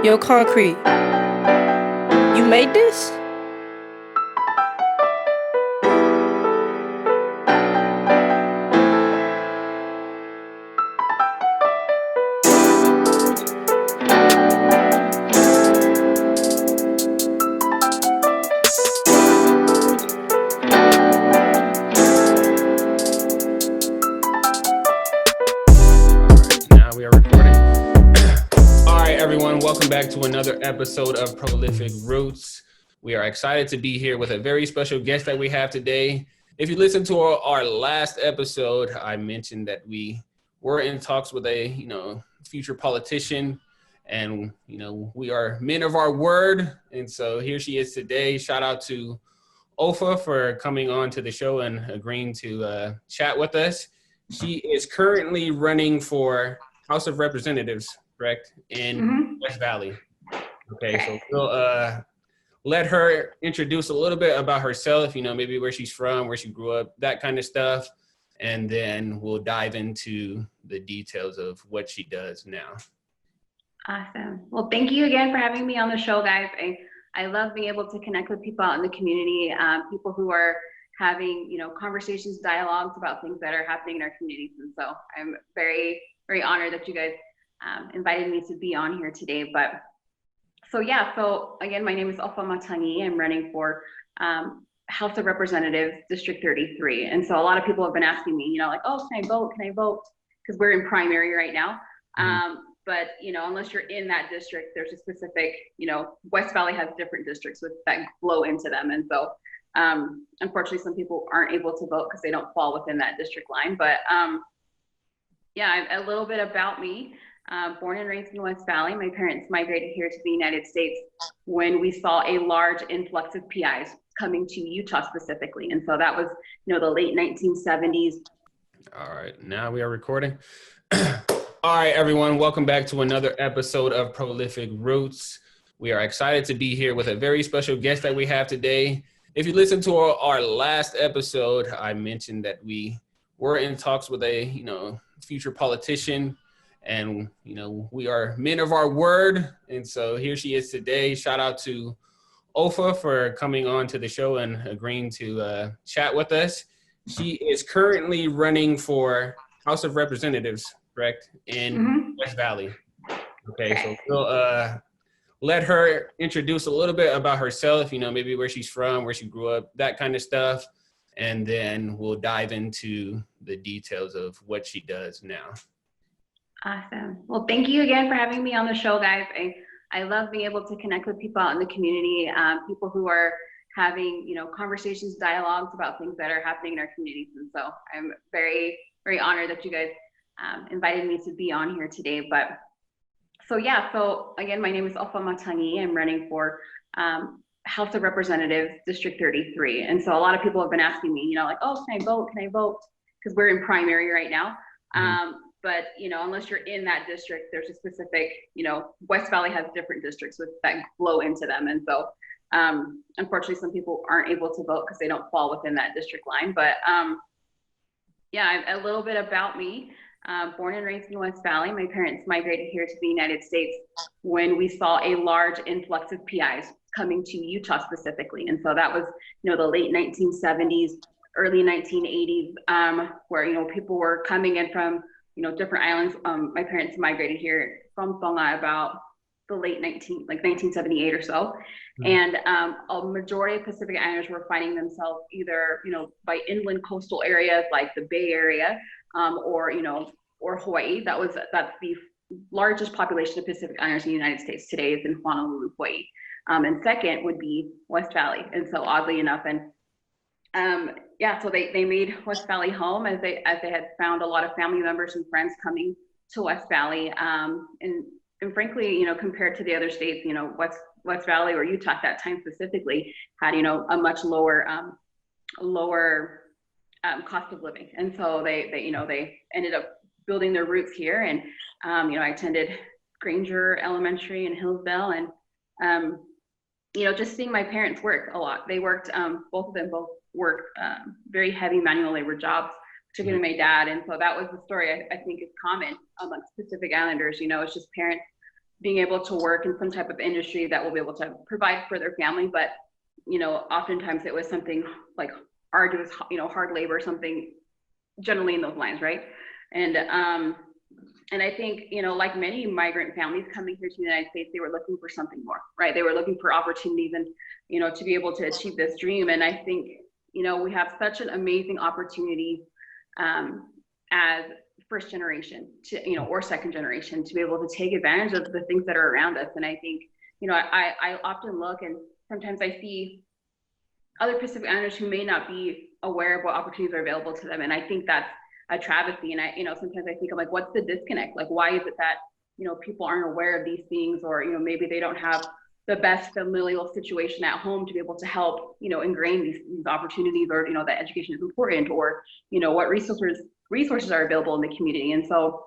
Yo, Concrete, you made this? Now we are recording. All right, everyone, welcome back to another episode of Prolific Roots. We are excited to be here with a very special guest that we have today. If you listen to our last episode, I mentioned that we were in talks with a future politician, and we are men of our word. And so here she is today. Shout out to Ofa for coming on to the show and agreeing to chat with us. She is currently running for House of Representatives, correct, in West Valley. Okay, so we'll let her introduce a little bit about herself, maybe where she's from, where she grew up, that kind of stuff. And then we'll dive into the details of what she does now. Awesome. Well, thank you again for having me on the show, guys. I love being able to connect with people out in the community, people who are having, conversations, dialogues about things that are happening in our communities. And so I'm very, very honored that you guys invited me to be on here today. So again, my name is Ofa Matagi. I'm running for House of Representatives, District 33. And so a lot of people have been asking me, oh, can I vote? Can I vote? Because we're in primary right now. But, unless you're in that district, there's a specific, West Valley has different districts that flow into them. And so, unfortunately, some people aren't able to vote because they don't fall within that district line. But a little bit about me. Born and raised in West Valley. My parents migrated here to the United States when we saw a large influx of PIs coming to Utah specifically. And so that was, the late 1970s. All right, now we are recording. All right, everyone, welcome back to another episode of Prolific Roots. We are excited to be here with a very special guest that we have today. If you listen to our last episode, I mentioned that we were in talks with a future politician, and we are men of our word. And so here she is today. Shout out to Ofa for coming on to the show and agreeing to chat with us. She is currently running for House of Representatives, correct, in West Valley. Okay, so we'll let her introduce a little bit about herself, maybe where she's from, where she grew up, that kind of stuff. And then we'll dive into the details of what she does now. Awesome. Well, thank you again for having me on the show, guys. I love being able to connect with people out in the community, people who are having, conversations, dialogues about things that are happening in our communities. And so I'm very, very honored that you guys invited me to be on here today. So again, my name is Ofa Matagi. I'm running for House of Representatives, District 33. And so a lot of people have been asking me, oh, can I vote? Can I vote? Because we're in primary right now. But, unless you're in that district, there's a specific, West Valley has different districts that flow into them. And so, unfortunately, some people aren't able to vote because they don't fall within that district line. But a little bit about me. Born and raised in West Valley. My parents migrated here to the United States when we saw a large influx of PIs coming to Utah specifically. And so that was, the late 1970s, early 1980s, where, people were coming in from, different islands. My parents migrated here from Tonga about the late 1978 or so. And a majority of Pacific Islanders were finding themselves either, by inland coastal areas like the Bay Area, or Hawaii. That's the largest population of Pacific Islanders in the United States today is in Honolulu, Hawaii. And second would be West Valley. And so oddly enough, so they made West Valley home as they had found a lot of family members and friends coming to West Valley. And frankly, compared to the other states, West Valley or Utah at that time specifically had, a much lower cost of living. And so they ended up building their roots here. And, I attended Granger Elementary in Hillsdale, and, just seeing my parents work a lot. They worked, both of them worked very heavy manual labor jobs, particularly my dad. And so that was the story I think is common amongst Pacific Islanders. It's just parents being able to work in some type of industry that will be able to provide for their family. But, oftentimes it was something like arduous, hard labor, something generally in those lines, right? And I think, like many migrant families coming here to the United States, they were looking for something more, right? They were looking for opportunities and, to be able to achieve this dream. And I think, we have such an amazing opportunity as first generation to, or second generation to be able to take advantage of the things that are around us. And I think, I often look and sometimes I see other Pacific Islanders who may not be aware of what opportunities are available to them. And I think that's a travesty. And I, sometimes I think I'm like, what's the disconnect? Like, why is it that, people aren't aware of these things, or, maybe they don't have the best familial situation at home to be able to help, ingrain these opportunities, or, that education is important, or, what resources are available in the community. And so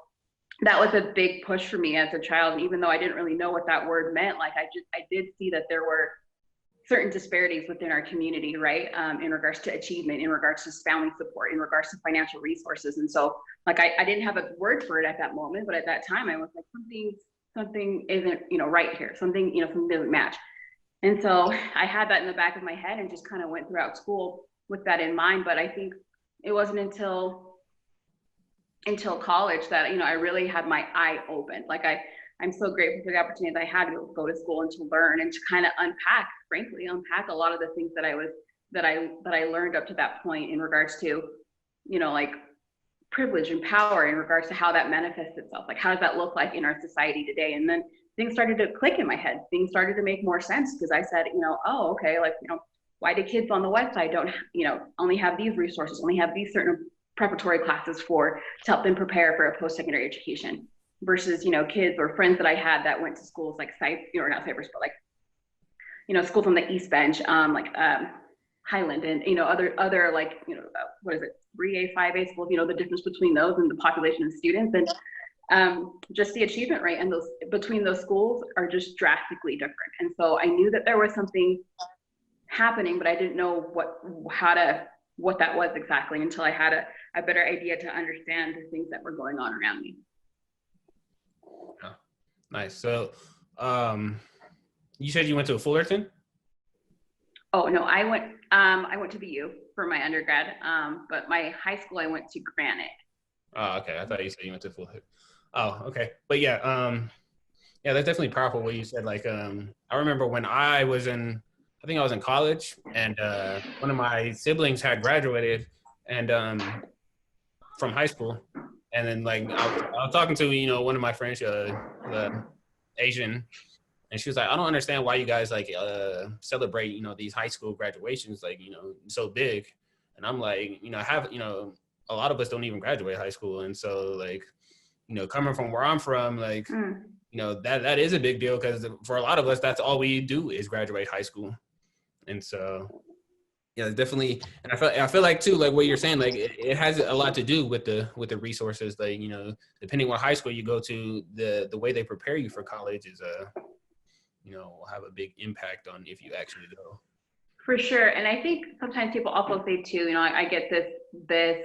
that was a big push for me as a child. And even though I didn't really know what that word meant, like I did see that there were certain disparities within our community, right? In regards to achievement, in regards to family support, in regards to financial resources. And so like, I didn't have a word for it at that moment, but at that time I was like, something isn't, right here. Something doesn't match. And so I had that in the back of my head and just kind of went throughout school with that in mind. But I think it wasn't until college that, I really had my eye opened. Like I'm so grateful for the opportunity that I had to go to school and to learn and to kind of unpack a lot of the things that I learned up to that point in regards to, like privilege and power, in regards to how that manifests itself. Like, how does that look like in our society today? And then things started to click in my head. Things started to make more sense, because I said, oh, okay, like, why do kids on the West Side don't, only have these resources, only have these certain preparatory classes to help them prepare for a post-secondary education, versus, kids or friends that I had that went to schools like not Cypress, but like, schools on the East Bench, Highland, and, other like, what is it, 3A, 5A schools, the difference between those and the population of students, and just the achievement rate and those between those schools are just drastically different. And so I knew that there was something happening, but I didn't know what that was exactly until I had a better idea to understand the things that were going on around me. Oh, nice. So you said you went to Fullerton? Oh no, I went to BU for my undergrad, but my high school I went to Granite. Oh, okay. I thought you said you went to Fullerton. Oh, okay. But yeah, that's definitely powerful what you said. Like, I remember when I was in college, and one of my siblings had graduated and from high school, and then like I was talking to one of my friends, the Asian, and she was like, I don't understand why you guys like celebrate these high school graduations like so big. And I'm like, a lot of us don't even graduate high school, and so like coming from where I'm from, like that is a big deal, because for a lot of us that's all we do is graduate high school. And so yeah, definitely. And I feel like too, like what you're saying, like it has a lot to do with the resources. Like depending on high school you go to, the way they prepare you for college is will have a big impact on if you actually go. For sure. And I think sometimes people also say too, I get this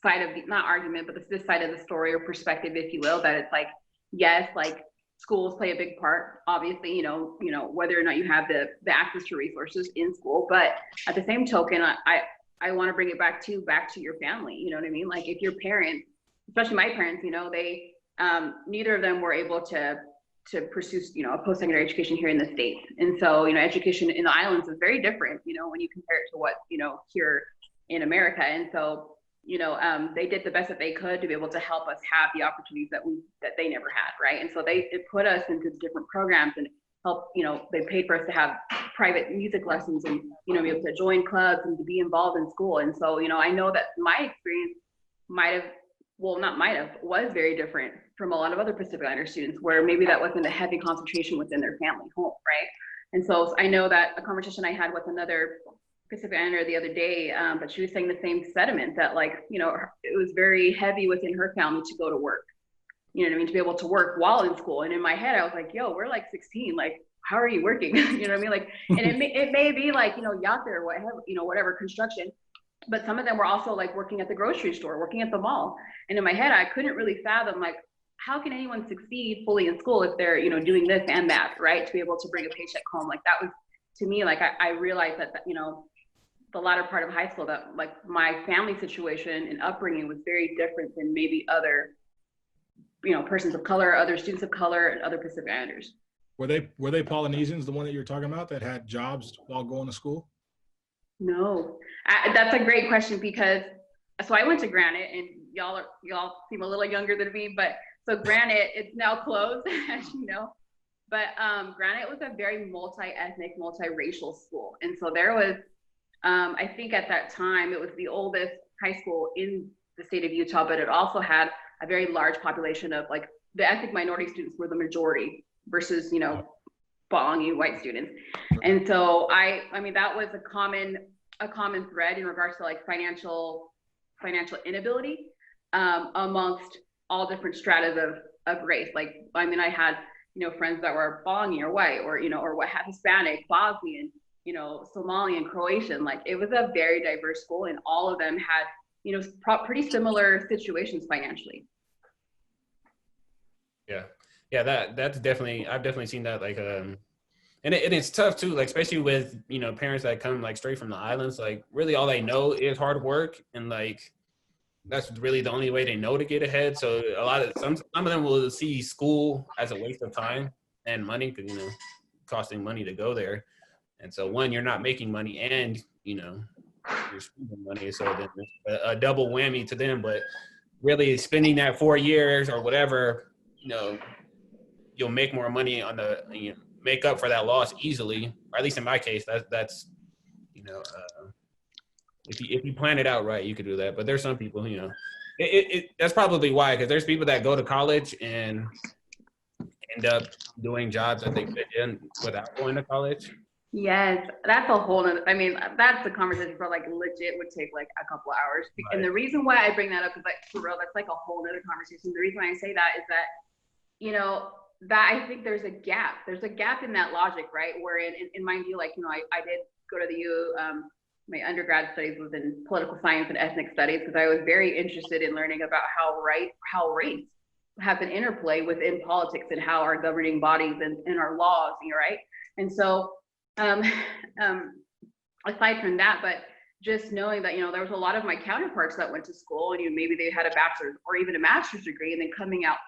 side of the, not argument, but this side of the story or perspective, if you will, that it's like, yes, like schools play a big part, obviously, whether or not you have the access to resources in school, but at the same token, I want to bring it back to your family. You know what I mean? Like if your parents, especially my parents, they, neither of them were able to pursue, a post-secondary education here in the States. And so, education in the islands is very different, when you compare it to what, here in America. And so, they did the best that they could to be able to help us have the opportunities that they never had, right? And so they put us into different programs and help, they paid for us to have private music lessons and, be able to join clubs and to be involved in school. And so, I know that my experience was very different from a lot of other Pacific Islander students, where maybe that wasn't a heavy concentration within their family home, right? And so I know that a conversation I had with another Pacific Islander the other day, but she was saying the same sentiment, that like, it was very heavy within her family to go to work, to be able to work while in school. And in my head, I was like, yo, we're like 16, like, how are you working? You know what I mean? Like, and it may be like, yacht or whatever construction, but some of them were also like working at the grocery store, working at the mall. And in my head, I couldn't really fathom like, how can anyone succeed fully in school if they're, you know, doing this and that, right? To be able to bring a paycheck home. Like that was, to me, like I realized that, you know, the latter part of high school, that like my family situation and upbringing was very different than maybe other, you know, persons of color, other students of color, and other Pacific Islanders. Were they Polynesians, the one that you were talking about, that had jobs while going to school? No, that's a great question, because so I went to Granite, and y'all seem a little younger than me, but so Granite, it's now closed, as you know. But Granite was a very multi-ethnic, multiracial school, and so there was, I think at that time, it was the oldest high school in the state of Utah, but it also had a very large population of, like, the ethnic minority students were the majority versus, you know, Palangi white students. And so I mean, that was a common thread in regards to like financial inability amongst all different stratas of race. Like, I mean, I had, you know, friends that were Palangi or white, or, you know, or what had Hispanic, Bosnian, you know, Somalian, Croatian. Like, it was a very diverse school, and all of them had, you know, pretty similar situations financially. Yeah, that's definitely, I've definitely seen that, like, and it's tough too, like, especially with, you know, parents that come like straight from the islands, like really all they know is hard work, and like that's really the only way they know to get ahead. So a lot of some of them will see school as a waste of time and money, because, you know, costing money to go there. And so one, you're not making money, and, you know, you're spending money, so then it's a double whammy to them. But really spending that 4 years or whatever, you know, you'll make more money on the, you know, make up for that loss easily, or at least in my case, that's you know, if you plan it out right, you could do that. But there's some people, you know, that's probably why, because there's people that go to college and end up doing jobs that they fit in without going to college. Yes, that's a whole nother, I mean, that's a conversation for like legit would take like a couple hours. Right. And the reason why I bring that up is, like, for real, that's like a whole nother conversation. The reason why I say that is that, you know, that I think there's a gap in that logic, right? Wherein, and mind you, like, you know, I did go to the U, my undergrad studies was in political science and ethnic studies, because I was very interested in learning about how race have an interplay within politics, and how our governing bodies and our laws, right? And so, aside from that, but just knowing that, you know, there was a lot of my counterparts that went to school, and, you know, maybe they had a bachelor's or even a master's degree, and then coming out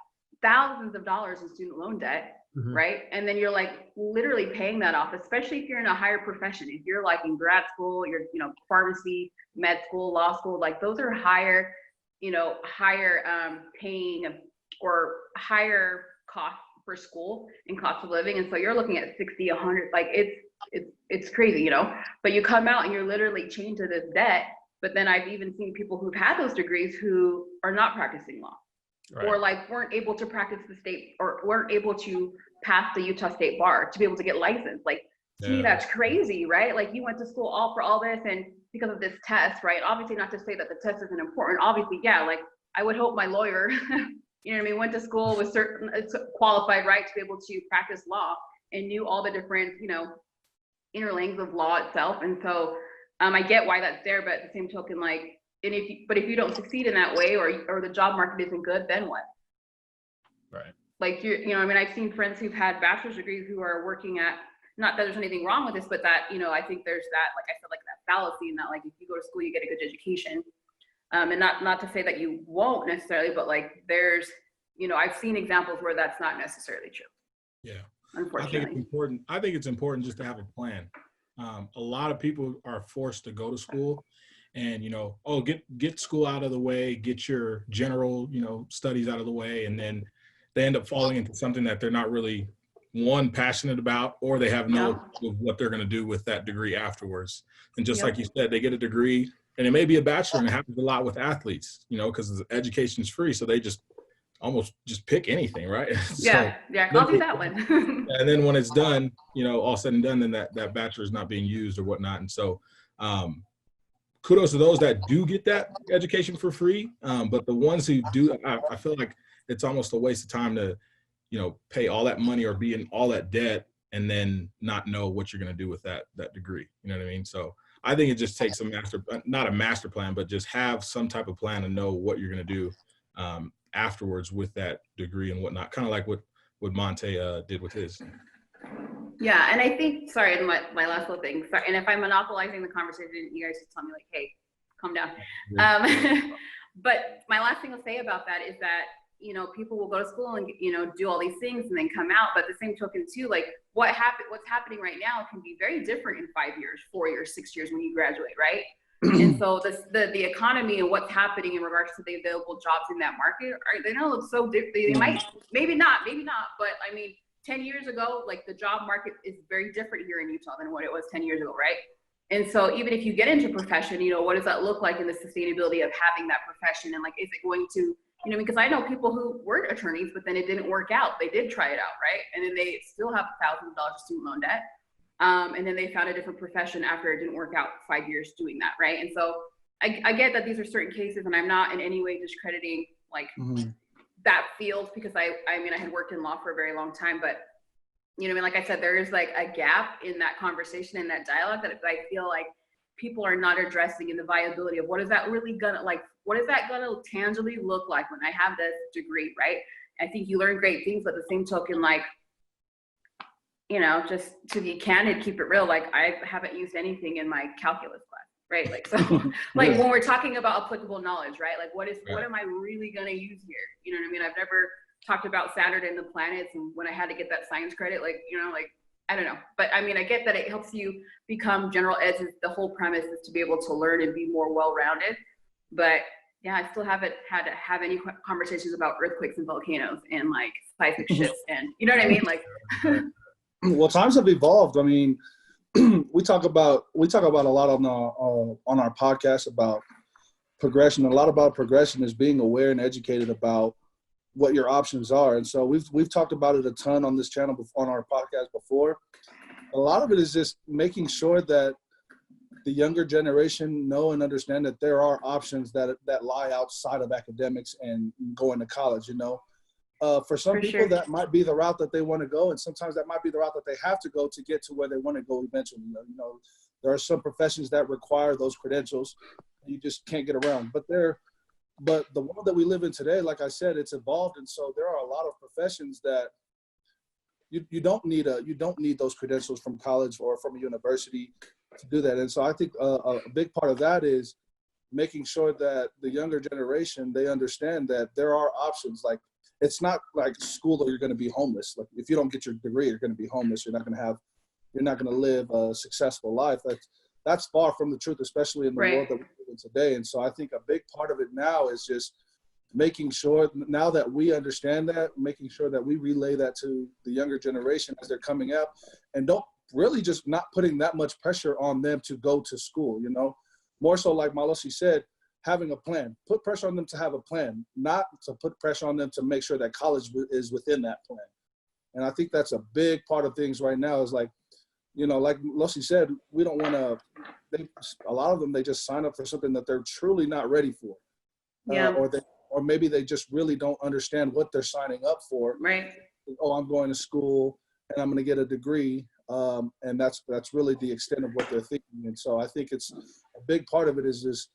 thousands of dollars in student loan debt, right? And then you're like literally paying that off, especially if you're in a higher profession. If you're like in grad school, you're, you know, pharmacy, med school, law school, like those are higher, you know, paying or higher cost for school and cost of living. And so you're looking at 60, 100, like it's crazy, you know, but you come out and you're literally chained to this debt. But then I've even seen people who've had those degrees who are not practicing law. Right. Or like weren't able to practice the state, or weren't able to pass the Utah State Bar to be able to get licensed. Like, to me, that's crazy, right? Like, you went to school all for all this, and because of this test, right? Obviously, not to say that the test isn't important. Obviously, yeah, like I would hope my lawyer, you know what I mean, went to school with certain qualified, right, to be able to practice law and knew all the different, you know, inner lanes of law itself. And so I get why that's there, but at the same token, like, and if you don't succeed in that way, or the job market isn't good, then what? Right. Like, you know, I mean, I've seen friends who've had bachelor's degrees who are working at, not that there's anything wrong with this, but that, you know, I think there's that, like I said, like that fallacy in that, like, if you go to school, you get a good education. And not to say that you won't necessarily, but like there's, you know, I've seen examples where that's not necessarily true. Yeah. Unfortunately. I think it's important just to have a plan. A lot of people are forced to go to school, and, you know, get school out of the way, get your general, you know, studies out of the way, and then they end up falling into something that they're not really, one, passionate about, or they have no clue what they're going to do with that degree afterwards. And just like you said, they get a degree, and it may be a bachelor, and it happens a lot with athletes, you know, because education is free, so they just almost just pick anything, right? Yeah, I'll do that one. And then when it's done, you know, all said and done, then that bachelor is not being used or whatnot. And so kudos to those that do get that education for free. But the ones who do, I feel like it's almost a waste of time to, you know, pay all that money or be in all that debt and then not know what you're going to do with that degree. You know what I mean? So I think it just takes not a master plan, but just have some type of plan to know what you're going to do afterwards with that degree and whatnot, kind of like what Monte did with his. Yeah, and I think, sorry, and my last little thing, sorry, and if I'm monopolizing the conversation, you guys just tell me like, hey, calm down. But my last thing I'll say about that is that, you know, people will go to school and, you know, do all these things and then come out, but the same token too, like what's happening right now can be very different in 5 years, 4 years, 6 years when you graduate, right? And so the economy and what's happening in regards to the available jobs in that market, they don't look so different. They might, maybe not, but I mean, 10 years ago, like the job market is very different here in Utah than what it was 10 years ago, right? And so even if you get into profession, you know, what does that look like in the sustainability of having that profession? And like, is it going to, you know, because I know people who were attorneys, but then it didn't work out. They did try it out, right? And then they still have $1,000 of student loan debt. And then they found a different profession after it didn't work out 5 years doing that, right? And so I get that these are certain cases, and I'm not in any way discrediting like that field, because I mean, I had worked in law for a very long time, but you know, I mean, like I said, there is like a gap in that conversation and that dialogue that I feel like people are not addressing in the viability of what is that really gonna, like, what is that gonna tangibly look like when I have this degree, right? I think you learn great things, but the same token, like, you know, just to be candid, keep it real, like I haven't used anything in my calculus class, right? Like, so like when we're talking about applicable knowledge, right? Like what am I really gonna use here? You know what I mean? I've never talked about Saturn and the planets, and when I had to get that science credit, like, you know, like, I don't know. But I mean, I get that it helps you become general eds. The whole premise is to be able to learn and be more well-rounded. But yeah, I still haven't had to have any conversations about earthquakes and volcanoes and like seismic shifts and, you know what I mean? Like, well, times have evolved. I mean, we talk about a lot on our podcast about progression. A lot about progression is being aware and educated about what your options are. And so we've talked about it a ton on this channel, on our podcast before. A lot of it is just making sure that the younger generation know and understand that there are options that lie outside of academics and going to college, you know. For some people, that might be the route that they want to go, and sometimes that might be the route that they have to go to get to where they want to go eventually. You know, there are some professions that require those credentials, and you just can't get around. But the world that we live in today, like I said, it's evolved, and so there are a lot of professions that you don't need those credentials from college or from a university to do that. And so I think a big part of that is making sure that the younger generation, they understand that there are options. Like, it's not like school or you're going to be homeless. Like, if you don't get your degree, you're going to be homeless. You're not going to live a successful life. That's far from the truth, especially in the world that we live in today. And so I think a big part of it now is just making sure, now that we understand that, making sure that we relay that to the younger generation as they're coming up, and don't really just not putting that much pressure on them to go to school, you know, more so like Malosi said, having a plan. Put pressure on them to have a plan, not to put pressure on them to make sure that college is within that plan. And I think that's a big part of things right now, is like, you know, like Lucy said, we don't want to, a lot of them, they just sign up for something that they're truly not ready for. Or maybe they just really don't understand what they're signing up for. right. Oh, I'm going to school and I'm going to get a degree. And that's really the extent of what they're thinking. And so I think it's a big part of it is just,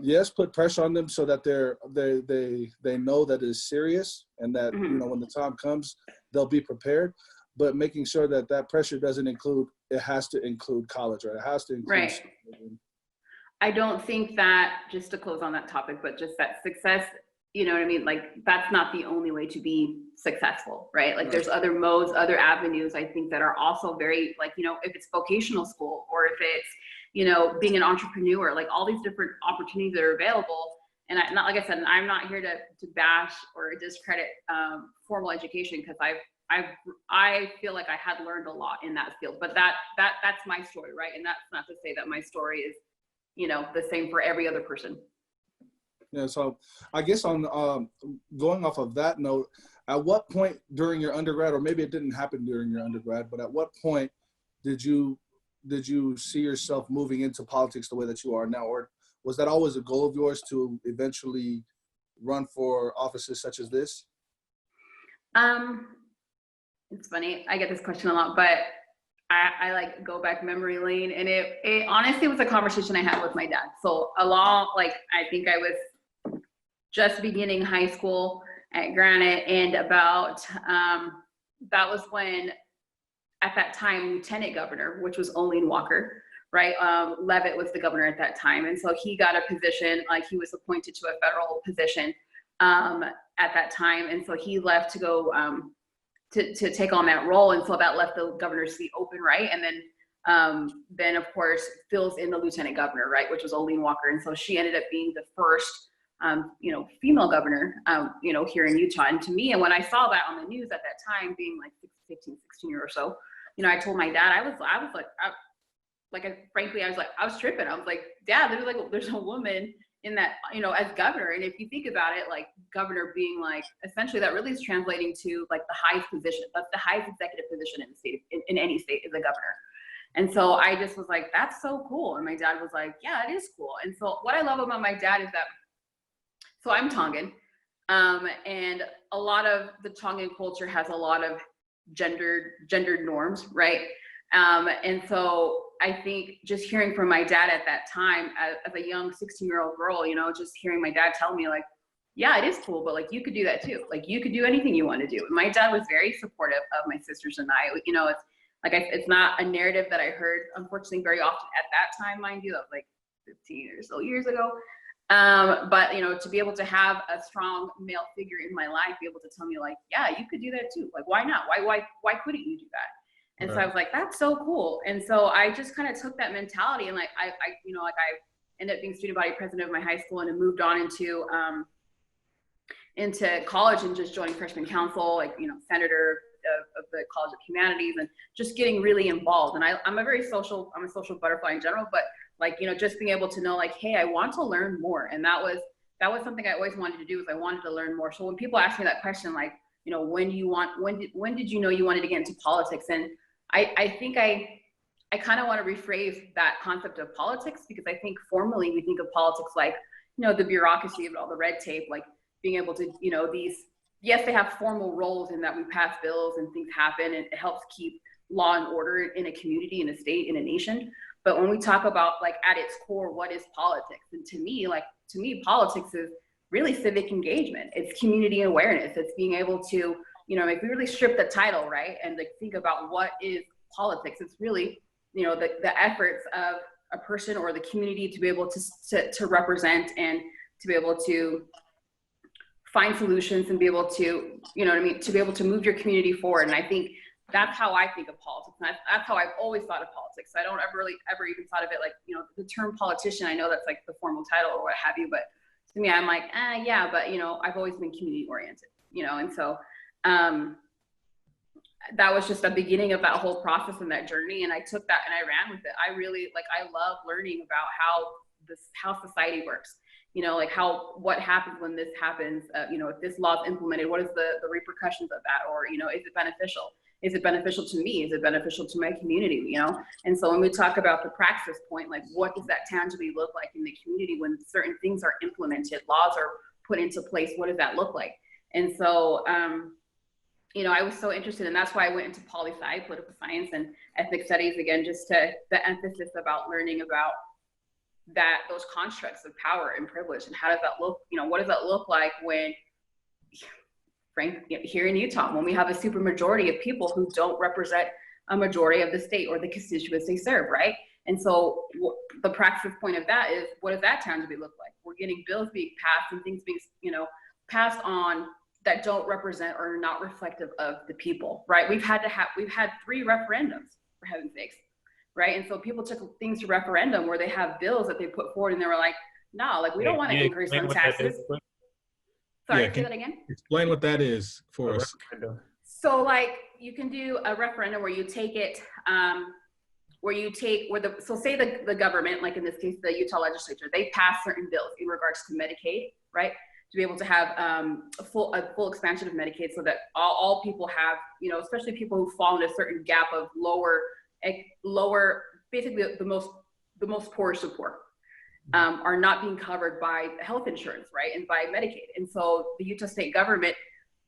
yes, put pressure on them so that they know that it is serious, and that, you know, when the time comes, they'll be prepared. But making sure that that pressure doesn't include, it has to include college, right? It has to include school. I don't think that, just to close on that topic, but just that success, you know what I mean? Like, that's not the only way to be successful, right? Like, there's other modes, other avenues, I think, that are also very, like, you know, if it's vocational school, or if it's, you know, being an entrepreneur, like all these different opportunities that are available. And not, like I said, I'm not here to bash or discredit formal education, because I feel like I had learned a lot in that field, but that's my story, right? And that's not to say that my story is, you know, the same for every other person. Yeah, so I guess on going off of that note, at what point during your undergrad, or maybe it didn't happen during your undergrad, but at what point did you see yourself moving into politics the way that you are now? Or was that always a goal of yours to eventually run for offices such as this? It's funny, I get this question a lot, but I like go back memory lane, and it honestly was a conversation I had with my dad. So along, like, I think I was just beginning high school at Granite, and about that was when, at that time, Lieutenant Governor, which was Olene Walker, right? Levitt was the governor at that time, and so he got a position, like he was appointed to a federal position at that time, and so he left to go to take on that role, and so that left the governor's seat open, right? And then of course fills in the lieutenant governor, right, which was Olene Walker, and so she ended up being the first female governor, here in Utah. And to me, and when I saw that on the news at that time, being like 15, 16 years or so, I told my dad, I was tripping. I was like, Dad, there's a woman in that, as governor. And if you think about it, like governor being like, essentially that really is translating to like the highest position. That's the highest executive position in the state, in any state, is a governor. And so I just was like, that's so cool. And my dad was like, yeah, it is cool. And so what I love about my dad is that, so I'm Tongan, and a lot of the Tongan culture has a lot of gendered norms, right? And so I think just hearing from my dad at that time, as a young 16-year-old girl, just hearing my dad tell me like, yeah, it is cool, but like you could do that too. Like you could do anything you want to do. And my dad was very supportive of my sisters and I. It's like it's not a narrative that I heard, unfortunately, very often at that time, mind you. That was like 15 or so years ago. But to be able to have a strong male figure in my life, be able to tell me like, yeah, you could do that too. Like, why not? Why couldn't you do that? And so I was like, that's so cool. And so I just kind of took that mentality, and like I ended up being student body president of my high school, and then moved on into college and just joined freshman council, like senator of the College of Humanities, and just getting really involved. And I'm a social butterfly in general, but like, just being able to know like, hey, I want to learn more. And that was something I always wanted to do, is I wanted to learn more. So when people ask me that question, like, when did you know you wanted to get into politics? And I think I kind of want to rephrase that concept of politics, because I think formally we think of politics like, the bureaucracy of it all, the red tape, like being able to, yes, they have formal roles in that we pass bills and things happen, and it helps keep law and order in a community, in a state, in a nation. But when we talk about like at its core, what is politics? And to me, politics is really civic engagement. It's community awareness. It's being able to, if we really strip the title, right, and like think about what is politics, it's really, the efforts of a person or the community to be able to represent, and to be able to find solutions, and be able to, to be able to move your community forward. And I think that's how I think of politics. And that's how I've always thought of politics. I don't ever even thought of it like, the term politician, I know that's like the formal title or what have you, but to me, I'm like, yeah, but I've always been community oriented, and so that was just the beginning of that whole process and that journey. And I took that and I ran with it. I really, I love learning about how society works. Like what happens when this happens, if this law is implemented, what is the repercussions of that? Or, is it beneficial? Is it beneficial to me? Is it beneficial to my community? And so when we talk about the praxis point, like what does that tangibly look like in the community when certain things are implemented, laws are put into place, what does that look like? And so, I was so interested, and that's why I went into poli-sci, political science and ethnic studies, again, just to the emphasis about learning about those constructs of power and privilege, and how does that look, what does that look like when, here in Utah, when we have a super majority of people who don't represent a majority of the state or the constituents they serve, right? And so the praxis point of that is, what does that tangibly look like? We're getting bills being passed and things being, passed on that don't represent or are not reflective of the people, right? We've had 3 referendums, for heaven's sakes, right? And so people took things to referendum where they have bills that they put forward, and they were like, no, like we don't want to increase some taxes. Sorry, say that again? Explain what that is for us. So like you can do a referendum where you take it, say the government, like in this case, the Utah legislature, they pass certain bills in regards to Medicaid, right? To be able to have a full expansion of Medicaid, so that all people have, especially people who fall in a certain gap of lower, basically the most poorest of poor, are not being covered by health insurance, right, and by Medicaid. And so the Utah state government,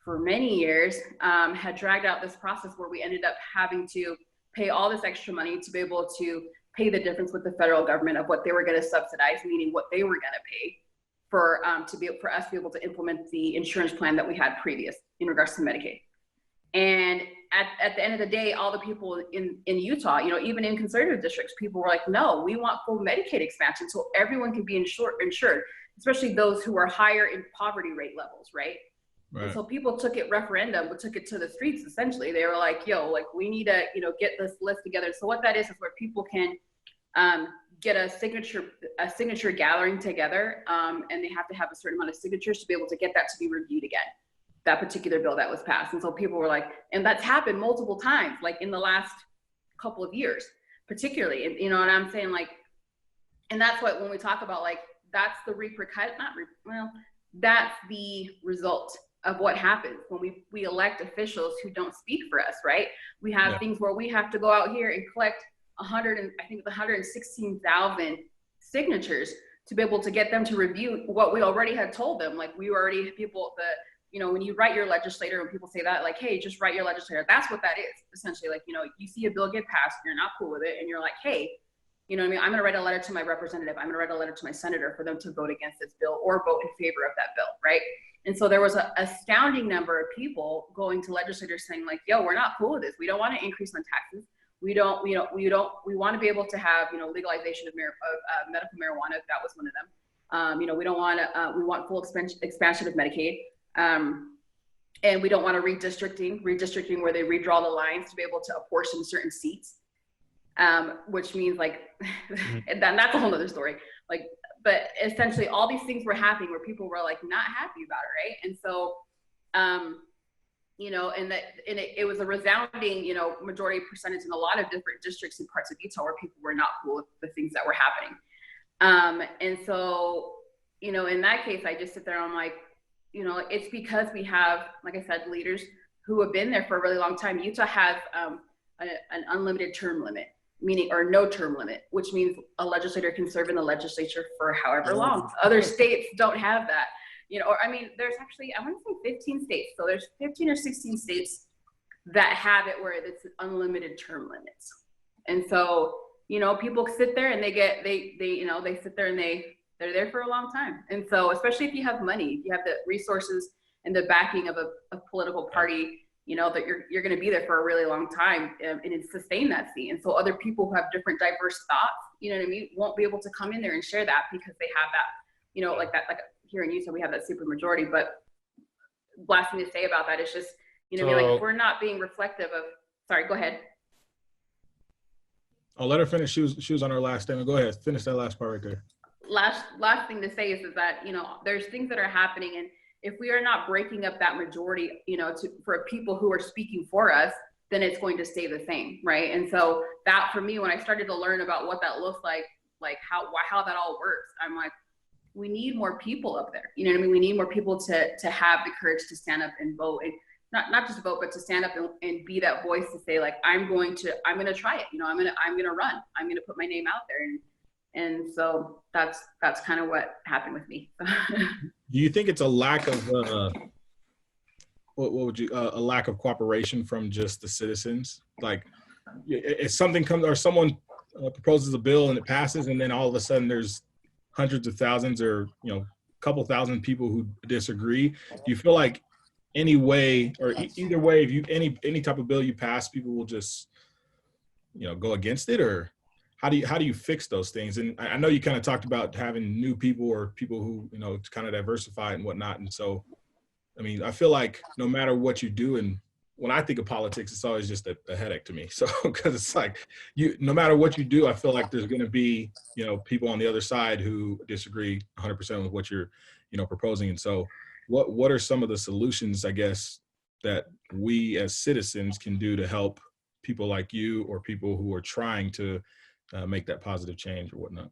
for many years, had dragged out this process where we ended up having to pay all this extra money to be able to pay the difference with the federal government of what they were going to subsidize, meaning what they were going to pay for us to be able to implement the insurance plan that we had previous in regards to Medicaid. And at the end of the day, all the people in Utah, you know, even in conservative districts, people were like, no, we want full Medicaid expansion so everyone can be insured, especially those who are higher in poverty rate levels, right? And so people took it to the streets, essentially. They were like, yo, like, we need to, you know, get this list together. So what that is where people can get a signature gathering together, and they have to have a certain amount of signatures to be able to get that to be reviewed again, that particular bill that was passed. And so people were like, and that's happened multiple times, like in the last couple of years, particularly, and you know what I'm saying? Like, and that's what, when we talk about, like, that's the that's the result of what happens when we elect officials who don't speak for us, right? We have things where we have to go out here and collect 116,000 signatures to be able to get them to review what we already had told them. Like, we already, you know, when you write your legislator, and people say that, like, hey, just write your legislator, that's what that is, essentially. Like, you know, you see a bill get passed, you're not cool with it, and you're like, hey, you know what I mean? I'm gonna write a letter to my representative, I'm gonna write a letter to my senator for them to vote against this bill or vote in favor of that bill, right? And so there was an astounding number of people going to legislators saying, like, yo, we're not cool with this. We don't want to increase on taxes. We want to be able to have, you know, legalization of medical marijuana. That was one of them. You know, we want full expansion of Medicaid. And we don't want to redistricting where they redraw the lines to be able to apportion certain seats. Which means, like, and that's a whole other story. Like, but essentially all these things were happening where people were like not happy about it, right? And so, you know, and it was a resounding, you know, majority percentage in a lot of different districts and parts of Utah where people were not cool with the things that were happening. And so, you know, in that case, I just sit there and I'm like, you know, it's because we have, like I said, leaders who have been there for a really long time. Utah has an unlimited term limit, meaning, or no term limit, which means a legislator can serve in the legislature for however long. Other states don't have that, you know, or I mean, there's actually, I want to say 15 states. So there's 15 or 16 states that have it where it's unlimited term limits. And so, you know, people sit there and they sit there and they're there for a long time. And so, especially if you have money, if you have the resources and the backing of a political party, you know, that you're going to be there for a really long time, and sustain that seat. And so other people who have different diverse thoughts, you know what I mean, won't be able to come in there and share that because they have that, you know, like here in Utah, we have that super majority. But last thing to say about that is just, you know, like, if we're not being reflective of, sorry, go ahead. I'll let her finish. She was on her last statement. Go ahead, finish that last part right there. Last thing to say is that, you know, there's things that are happening, and if we are not breaking up that majority, you know, for people who are speaking for us, then it's going to stay the same, right? And so that, for me, when I started to learn about what that looks like how that all works, I'm like, we need more people up there. You know what I mean? We need more people to have the courage to stand up and vote, and not just vote, but to stand up and be that voice to say, like, I'm going to try it. You know, I'm going to run. I'm going to put my name out there. And so that's kind of what happened with me. Do you think it's a lack of a lack of cooperation from just the citizens? Like, if something comes or someone proposes a bill and it passes, and then all of a sudden there's hundreds of thousands or, you know, a couple thousand people who disagree. Do you feel like any way or either way, if you any type of bill you pass, people will just, you know, go against it? Or how do you fix those things? And I know you kind of talked about having new people or people who, you know, kind of diversify and whatnot. And so, I mean, I feel like no matter what you do, and when I think of politics, it's always just a headache to me. So, because it's like, no matter what you do, I feel like there's going to be, you know, people on the other side who disagree 100% with what you're, you know, proposing. And so what are some of the solutions, I guess, that we as citizens can do to help people like you or people who are trying to make that positive change or whatnot?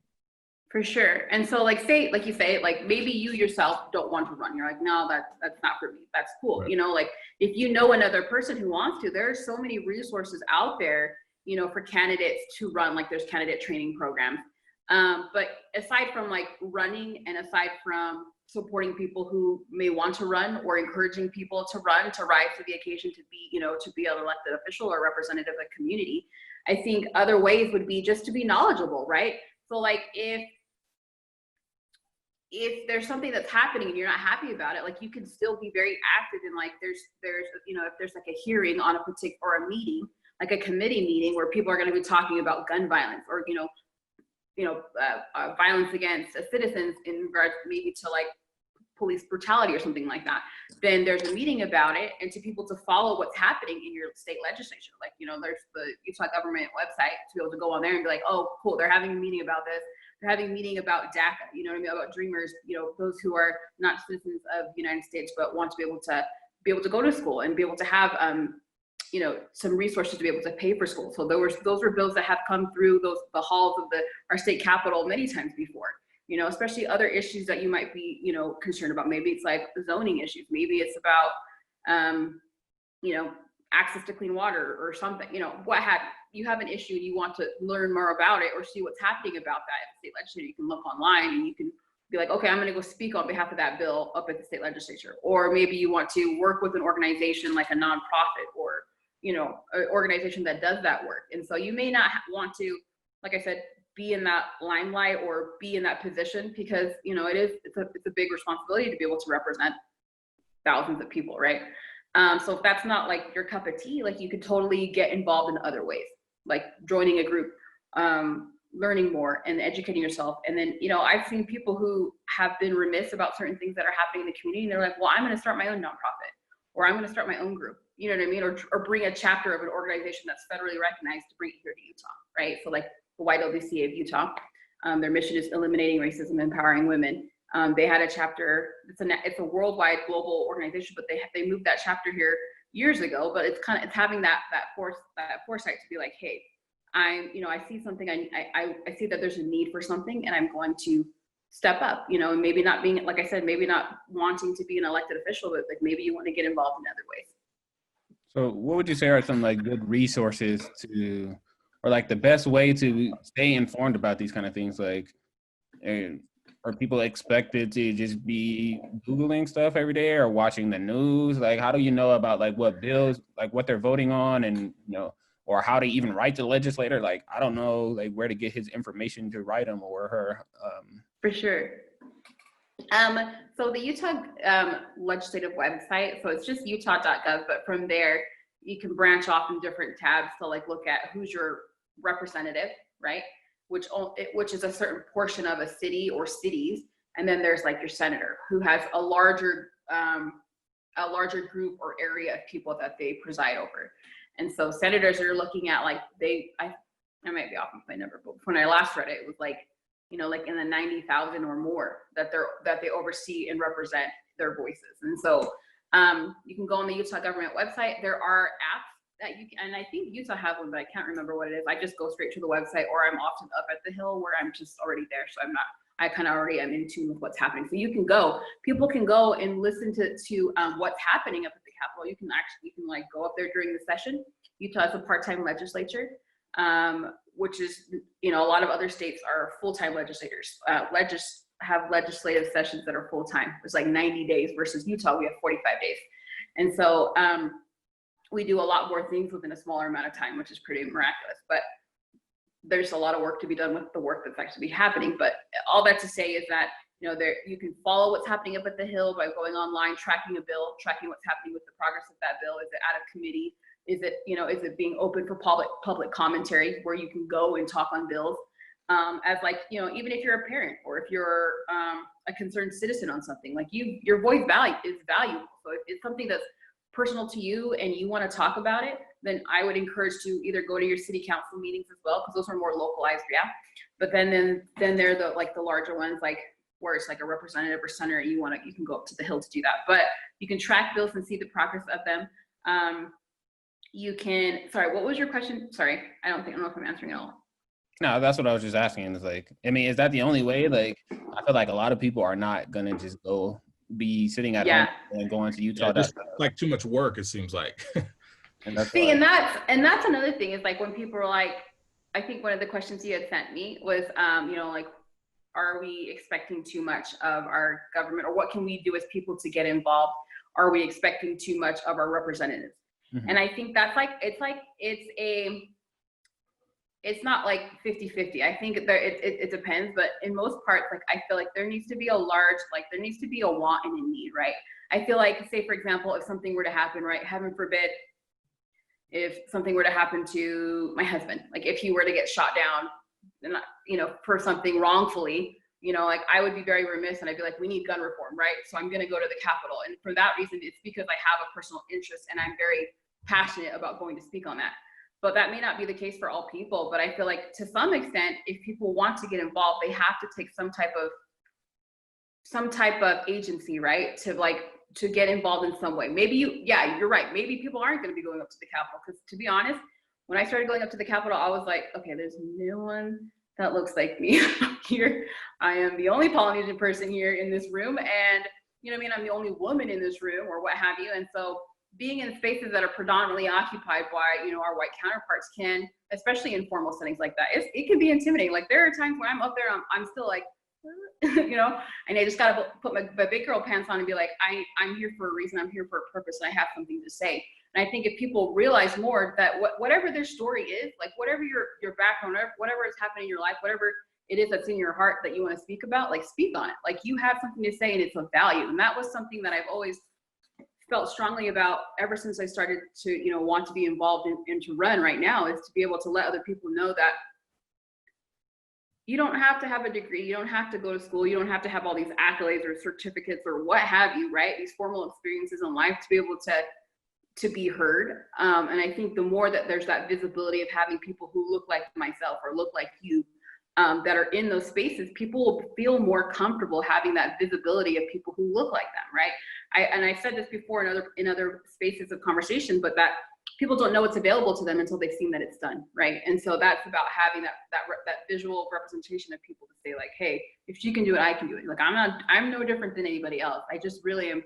For sure. And so, like you say, like, maybe you yourself don't want to run. You're like, no, that's not for me. That's cool. Right. You know, like, if you know another person who wants to, there are so many resources out there, you know, for candidates to run. Like, there's candidate training programs. But aside from like running, and aside from supporting people who may want to run, or encouraging people to run, to rise to the occasion, to be, you know, to be an elected official or representative of the community, I think other ways would be just to be knowledgeable, right? So, like, if if there's something that's happening and you're not happy about it, like you can still be very active in like there's you know, if there's like a hearing on a particular or a meeting, like a committee meeting where people are going to be talking about gun violence or violence against citizens in regards maybe to like police brutality or something like that, then there's a meeting about it, and to people to follow what's happening in your state legislature. Like, you know, there's the Utah government website to be able to go on there and be like, oh, cool, they're having a meeting about this. They're having a meeting about DACA, you know what I mean, about dreamers, you know, those who are not citizens of the United States, but want to be able to go to school and be able to have, you know, some resources to be able to pay for school. So those were bills that have come through the halls of our state capitol many times before. You know, especially other issues that you might be, you know, concerned about. Maybe it's like zoning issues. Maybe it's about, you know, access to clean water or something. You know, you have an issue and you want to learn more about it or see what's happening about that at the state legislature. You can look online and you can be like, okay, I'm going to go speak on behalf of that bill up at the state legislature. Or maybe you want to work with an organization like a nonprofit or, you know, an organization that does that work. And so you may not want to, like I said, be in that limelight or be in that position because, you know, it's a big responsibility to be able to represent thousands of people, right? So if that's not like your cup of tea, like you could totally get involved in other ways, like joining a group, learning more and educating yourself. And then, you know, I've seen people who have been remiss about certain things that are happening in the community. And they're like, well, I'm going to start my own nonprofit, or I'm going to start my own group. You know what I mean? Or bring a chapter of an organization that's federally recognized to bring it here to Utah, right? So like the YWCA of Utah, their mission is eliminating racism, empowering women. They had a chapter. It's a worldwide global organization, but they moved that chapter here years ago. But it's having that foresight to be like, hey, I see something. I see that there's a need for something, and I'm going to step up. You know, and maybe not being, like I said, maybe not wanting to be an elected official, but like maybe you want to get involved in other ways. So, what would you say are some like good resources or like the best way to stay informed about these kind of things? Like, are people expected to just be Googling stuff every day or watching the news? Like, how do you know about like what bills, like what they're voting on, and, you know, or how to even write to the legislator? Like, I don't know, like where to get his information to write him or her. For sure. So the Utah legislative website, so it's just utah.gov, but from there you can branch off in different tabs to like look at who's your representative, right? Which is a certain portion of a city or cities, and then there's like your senator, who has a larger group or area of people that they preside over. And so senators are looking at like I might be off with my number, but when I last read it, it was like, you know, like in the 90,000 or more that they oversee and represent their voices. And so you can go on the Utah government website. There are apps that you can, and I think Utah has one, but I can't remember what it is. I just go straight to the website, or I'm often up at the Hill where I'm just already there. So I kind of already am in tune with what's happening. So people can go and listen to what's happening up at the Capitol. You can like go up there during the session. Utah is a part-time legislature, which is, you know, a lot of other states are full-time legislators. Have legislative sessions that are full-time. It's like 90 days versus Utah, we have 45 days. And so we do a lot more things within a smaller amount of time, which is pretty miraculous. But there's a lot of work to be done with the work that's actually happening. But all that to say is that, you know, you can follow what's happening up at the Hill by going online, tracking a bill, tracking what's happening with the progress of that bill. Is it out of committee? Is it being open for public commentary where you can go and talk on bills? As like, you know, even if you're a parent or if you're a concerned citizen on something, like your voice is valuable. So if it's something that's personal to you and you want to talk about it, then I would encourage to either go to your city council meetings as well, because those are more localized, yeah. But then they're the larger ones, like where it's like a representative or senator, you can go up to the Hill to do that. But you can track bills and see the progress of them. Sorry, what was your question? Sorry, I don't know if I'm answering it all. No, that's what I was just asking. It's like, I mean, is that the only way? Like, I feel like a lot of people are not gonna just go be sitting at home and going to Utah. That's like too much work, it seems like. And that's another thing is like when people are like, I think one of the questions you had sent me was, you know, like, are we expecting too much of our government, or what can we do as people to get involved? Are we expecting too much of our representatives? Mm-hmm. And I think that's like, it's it's not like 50-50. I think it depends, but in most parts, like I feel like there needs to be a want and a need, right? I feel like, say for example, if something were to happen, right, heaven forbid, if something were to happen to my husband, like if he were to get shot down, and for something wrongfully, like I would be very remiss, and I'd be like, we need gun reform, right? So I'm going to go to the Capitol, and for that reason, it's because I have a personal interest, and I'm very passionate about going to speak on that. But that may not be the case for all people. But I feel like to some extent, if people want to get involved, they have to take some type of agency, right? To get involved in some way. Maybe you're right. Maybe people aren't going to be going up to the Capitol, because to be honest, when I started going up to the Capitol, I was like, okay, there's no one that looks like me here. I am the only Polynesian person here in this room, and I'm the only woman in this room, or what have you. And so being in spaces that are predominantly occupied by, our white counterparts can, especially in formal settings like that, it can be intimidating. Like there are times when I'm up there, I'm still like, and I just got to put my big girl pants on and be like, I'm here for a reason. I'm here for a purpose, and I have something to say. And I think if people realize more that whatever their story is, like whatever your background, whatever is happening in your life, whatever it is that's in your heart that you want to speak about, like speak on it. Like you have something to say and it's of value. And that was something that I've always felt strongly about ever since I started to, want to be involved and to run right now, is to be able to let other people know that you don't have to have a degree, you don't have to go to school, you don't have to have all these accolades or certificates or what have you, right? These formal experiences in life to be able to be heard. And I think the more that there's that visibility of having people who look like myself or look like you, that are in those spaces, people will feel more comfortable having that visibility of people who look like them, right? I've said this before in other spaces of conversation, but that people don't know what's available to them until they've seen that it's done, right? And so that's about having that visual representation of people to say like, hey, if she can do it, I can do it. Like I'm no different than anybody else. I just really am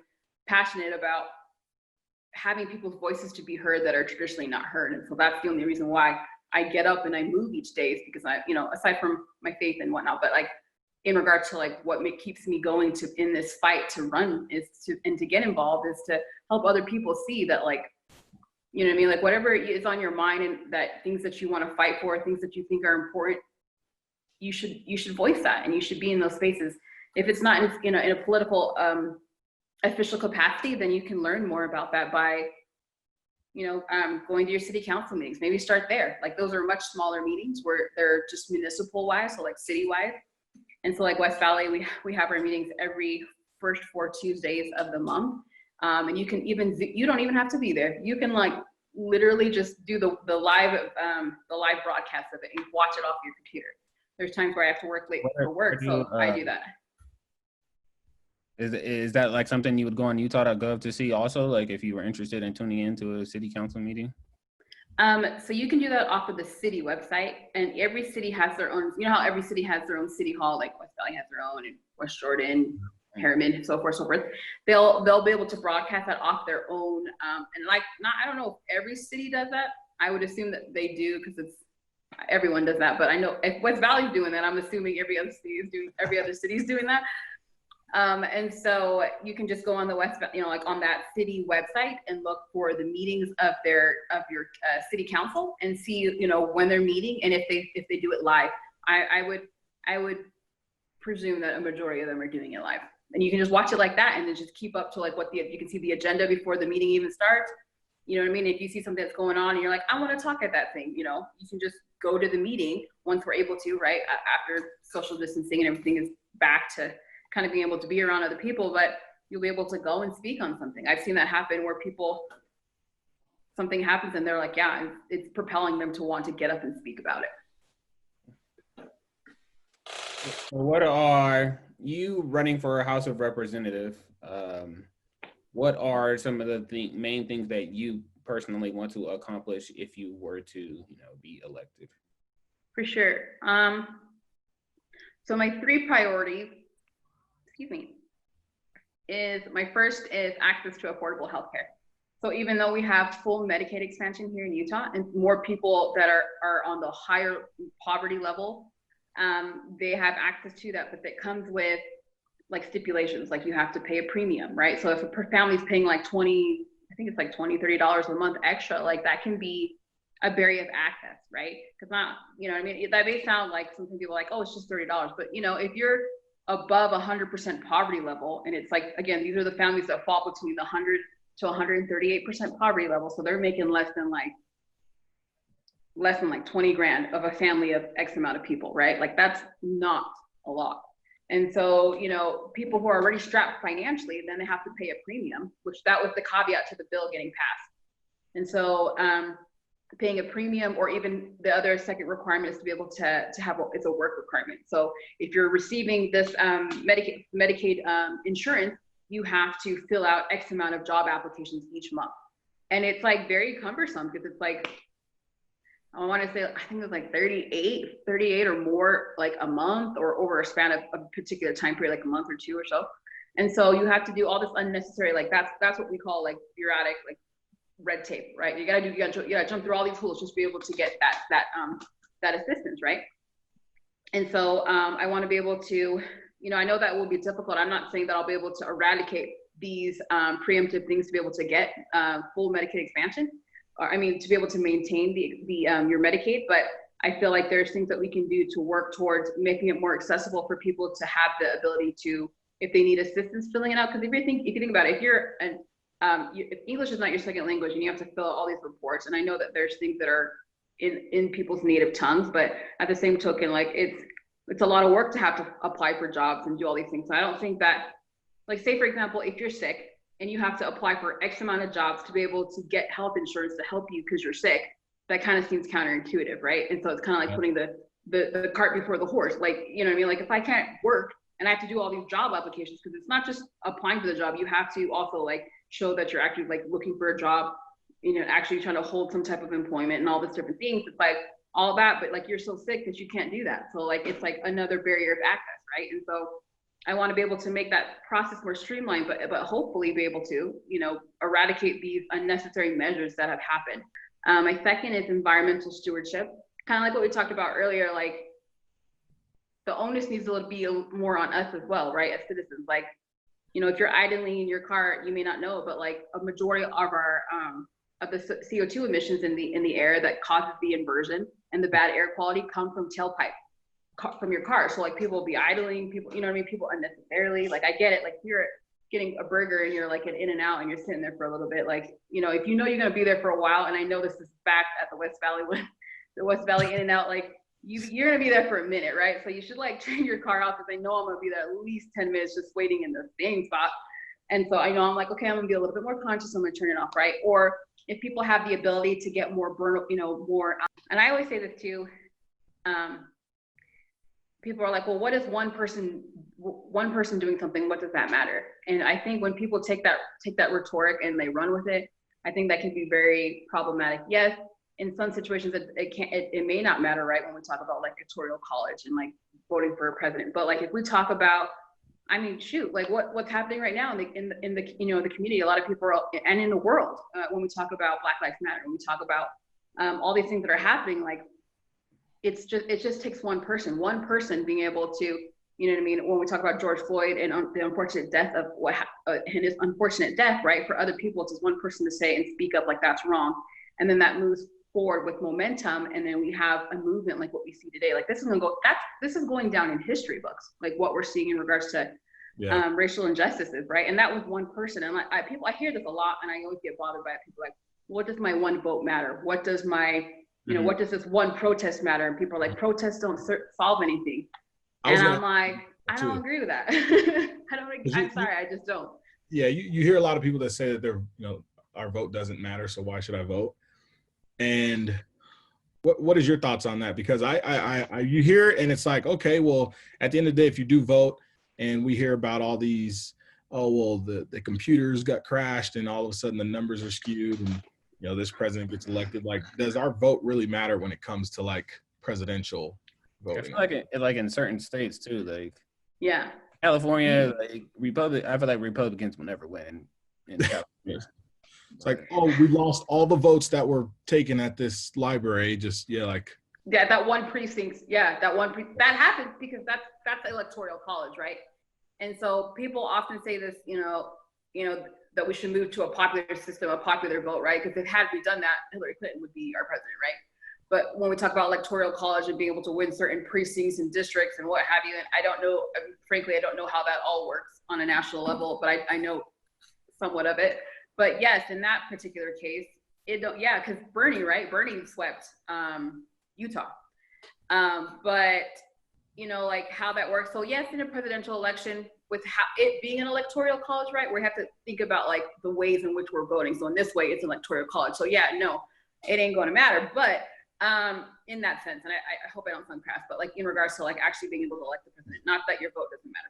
passionate about having people's voices to be heard that are traditionally not heard. And so that's the only reason why I get up and I move each day, is because I, aside from my faith and whatnot, but like in regard to like what keeps me going to in this fight to run and to get involved is to help other people see that, like, you know what I mean? Like whatever is on your mind and that things that you want to fight for, things that you think are important, you should voice that, and you should be in those spaces. If it's not in a political official capacity, then you can learn more about that by going to your city council meetings. Maybe start there. Like those are much smaller meetings where they're just municipal wise, so like city wide. And so like West Valley, we have our meetings every first 4 Tuesdays of the month. And you can you don't even have to be there. You can like literally just do the live broadcast of it and watch it off your computer. There's times where I have to work late for work, so I do that. Is that like something you would go on Utah.gov to see also, like if you were interested in tuning into a city council meeting? So you can do that off of the city website, and every city has their own, how every city has their own city hall, like West Valley has their own, and West Jordan, Harriman, so forth. They'll be able to broadcast that off their own. And like, I don't know if every city does that. I would assume that they do, because everyone does that. But I know if West Valley's doing that, I'm assuming every other city is doing that. And so you can just go on the like on that city website and look for the meetings of your city council and see, when they're meeting, and if they do it live. I would presume that a majority of them are doing it live, and you can just watch it like that, and then just keep up to like you can see the agenda before the meeting even starts. You know what I mean? If you see something that's going on and you're like, I want to talk at that thing, you can just go to the meeting once we're able to, right? After social distancing and everything is back to kind of being able to be around other people, but you'll be able to go and speak on something. I've seen that happen where something happens and they're like, yeah, it's propelling them to want to get up and speak about it. What are you running for a House of Representative? What are some of the main things that you personally want to accomplish if you were to, be elected? For sure. So my 3 priorities, my first is access to affordable healthcare. So even though we have full Medicaid expansion here in Utah and more people that are on the higher poverty level, they have access to that, but that comes with like stipulations, like you have to pay a premium, right? So if a family's paying like $20, $30 a month extra, like that can be a barrier of access, right? Because not, you know what I mean? That may sound like some people are like, oh, it's just $30. But, you know, if you're above 100% poverty level, and it's like, again, these are the families that fall between the 100 to 138% poverty level. So they're making less than like 20 grand of a family of X amount of people, right? Like that's not a lot. And so, you know, people who are already strapped financially, then they have to pay a premium, which that was the caveat to the bill getting passed. And so paying a premium, or even the other second requirement is to be able to have, it's a work requirement. So if you're receiving this Medicaid insurance, you have to fill out X amount of job applications each month. And it's like very cumbersome because it's like, I want to say, I think it was like 38 or more, like a month, or over a span of a particular time period, like a month or two or so. And so you have to do all this unnecessary, like that's what we call like bureaucratic, like red tape, right? You gotta jump through all these hoops just to be able to get that assistance, right? And so I want to be able to, you know, I know that will be difficult. I'm not saying that I'll be able to eradicate these preemptive things to be able to get full Medicaid expansion, or I mean, to be able to maintain your Medicaid, but I feel like there's things that we can do to work towards making it more accessible for people to have the ability to, if they need assistance filling it out. Because if you think about it, if English is not your second language and you have to fill out all these reports, and I know that there's things that are in people's native tongues, but at the same token, like it's a lot of work to have to apply for jobs and do all these things. So I don't think that, like, say for example, if you're sick and you have to apply for X amount of jobs to be able to get health insurance to help you because you're sick, that kind of seems counterintuitive, right? And so it's kind of like putting the cart before the horse. Like, you know what I mean? Like if I can't work and I have to do all these job applications, because it's not just applying for the job, you have to also like show that you're actually like looking for a job, you know, actually trying to hold some type of employment and all these different things. It's like all that, but like you're so sick that you can't do that. So like it's like another barrier of access, right? And so I want to be able to make that process more streamlined, but hopefully be able to, you know, eradicate these unnecessary measures that have happened. My second is environmental stewardship. Kind of like what we talked about earlier, like the onus needs to be more on us as well, right? As citizens, like, you know, if you're idling in your car, you may not know, but like a majority of our of the CO2 emissions in the air that causes the inversion and the bad air quality come from tailpipe from your car. So like people will be idling, people, you know what I mean? People unnecessarily, like I get it. Like if you're getting a burger and you're like an In-N-Out and you're sitting there for a little bit, like, you know, if you know you're going to be there for a while, and I know this is fact at the West Valley, the West Valley In-N-Out, like you're going to be there for a minute, right? So you should like turn your car off, because I know I'm going to be there at least 10 minutes just waiting in the same spot. And so I know I'm like, okay, I'm going to be a little bit more conscious. I'm going to turn it off, right? Or if people have the ability to get more and I always say this too, people are like, well, what is one person doing something? What does that matter? And I think when people take that rhetoric and they run with it, I think that can be very problematic. Yes, in some situations it may not matter, right? When we talk about like electoral college and like voting for a president, but like if we talk about, I mean, shoot, like what's happening right now in the you know, the community, a lot of people are, and in the world, when we talk about Black Lives Matter, when we talk about all these things that are happening, like it just takes one person being able to, you know what I mean? When we talk about George Floyd and the unfortunate death of his unfortunate death, right? For other people, it's just one person to say and speak up like that's wrong. And then that moves forward with momentum. And then we have a movement like what we see today. Like this is going down in history books, like what we're seeing in regards to racial injustices, right? And that was one person. And I hear this a lot, and I always get bothered by it. People are like, what does my one vote matter? What does my, you know, what does this one protest matter? And people are like, protests don't solve anything. And I'm like, I don't agree with that. I'm sorry, I just don't. Yeah, you hear a lot of people that say that they're, you know, our vote doesn't matter, so why should I vote? And what is your thoughts on that? Because I you hear it and it's like, okay, well, at the end of the day, if you do vote, and we hear about all these, oh, well, the computers got crashed and all of a sudden the numbers are skewed and, you know, this president gets elected. Like, does our vote really matter when it comes to like presidential voting? I feel like in certain states too, like California, like I feel like Republicans will never win in California. It's like, oh, we lost all the votes that were taken at this library. That one precinct. Yeah, that happens because that's electoral college, right? And so people often say this, you know, that we should move to a popular system, a popular vote, right? Because if had we done that, Hillary Clinton would be our president, right? But when we talk about electoral college and being able to win certain precincts and districts and what have you, and I don't know, frankly, I don't know how that all works on a national level, but I know somewhat of it. But yes, in that particular case, because Bernie, right? Bernie swept Utah. But you know, like how that works. So yes, in a presidential election, with how it being an electoral college, right? We have to think about like the ways in which we're voting. So in this way, it's electoral college. So yeah, no, it ain't going to matter. But in that sense, and I hope I don't sound crass, but like in regards to like actually being able to elect the president, not that your vote doesn't matter,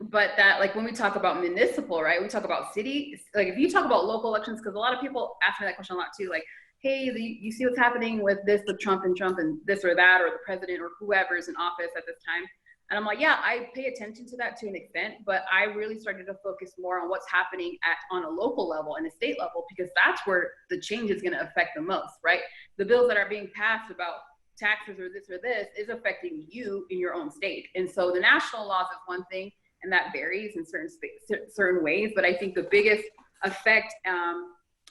but that like when we talk about municipal, right? We talk about city, like if you talk about local elections, because a lot of people ask me that question a lot too, like, hey, you see what's happening with this, with Trump and this or that, or the president or whoever is in office at this time. And I'm like, yeah, I pay attention to that to an extent, but I really started to focus more on what's happening on a local level and a state level, because that's where the change is going to affect the most, right? The bills that are being passed about taxes or this is affecting you in your own state. And so the national laws is one thing, and that varies in certain ways. But I think the biggest effect